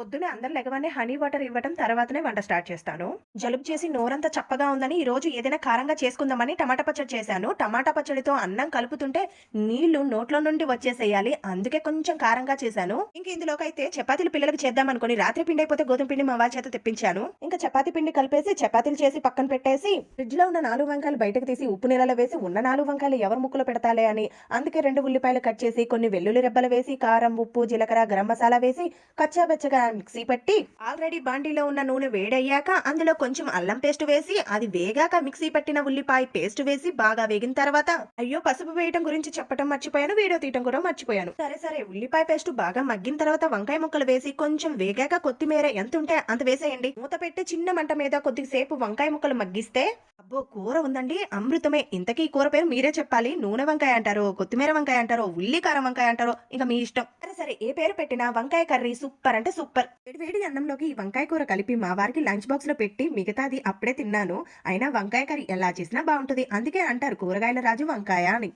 పొద్దున్నే అందరూ లెగవగానే honey water ఇవ్వటం తర్వాతనే వంట స్టార్ట్ చేస్తాను. జలుబు చేసి నోరంతా చప్పగా ఉందని ఈరోజు ఏదైనా కారంగా చేసుకుందామని టమాటా పచ్చడి చేశాను. టమాటా పచ్చడితో అన్నం కలుపుతుంటే నీళ్లు నోట్లో నుండి వచ్చేసేయాలి. అందుకే కొంచెం కారంగా చేశాను. ఇంక ఇందులోకైతే చపాతీలు పిల్లలకి చేద్దామనుకుని రాత్రి పిండి అయిపోతే గోధుమ పిండి మా వారి చేత తెప్పించాను. ఇంకా చపాతీ పిండి కలిపేసి చపాతీలు చేసి పక్కన పెట్టేసి ఫ్రిడ్జ్ లో ఉన్న 4 వంకాయలు బయటకు తీసి ఉప్పు నీళ్ళలో వేసి ఉన్న 4 వంకాయలు ఎవరు ముక్కలు పెడతాలే అని అందుకే 2 ఉల్లిపాయలు కట్ చేసి కొన్ని వెల్లుల్లి రెబ్బలు వేసి కారం, ఉప్పు, జీలకర్ర, గరం మసాలా వేసి కచ్చాబెచ్చగా మిక్సీ పట్టి ఆల్రెడీ బాండీలో ఉన్న నూనె వేడయ్యాక అందులో కొంచెం అల్లం పేస్ట్ వేసి అది వేగాక మిక్సీ పట్టిన ఉల్లిపాయ పేస్ట్ వేసి బాగా వేగిన తర్వాత అయ్యో పసుపు వేయటం గురించి చెప్పటం మర్చిపోయాను, వీడియో తీయటం కూడా మర్చిపోయాను. సరే ఉల్లిపాయ పేస్ట్ బాగా మగ్గిన తర్వాత వంకాయ ముక్కలు వేసి కొంచెం వేగాక కొత్తిమీర ఎంత ఉంటే అంత వేసేయండి. మూత పెట్టి చిన్న మంట మీద కొద్దిసేపు వంకాయ ముక్కలు మగ్గిస్తే అబ్బో కూర ఉందండి, అమృతమే. ఇంతకీ కూర పేరు మీరే చెప్పాలి. నూనె వంకాయ అంటారో, కొత్తిమీర వంకాయ అంటారో, ఉల్లి కారం వంకాయ అంటారో ఇంకా మీ ఇష్టం. సరే ఏ పేరు పెట్టినా వంకాయ కర్రీ సూపర్ అంటే సూపర్. వేడి అన్నంలోకి ఈ వంకాయ కూర కలిపి మా వారికి లంచ్ బాక్స్ లో పెట్టి మిగతాది అప్పుడే తిన్నాను. అయినా వంకాయ కర్రీ ఎలా చేసినా బాగుంటుంది. అందుకే అంటారు కూరగాయల రాజు వంకాయ అని.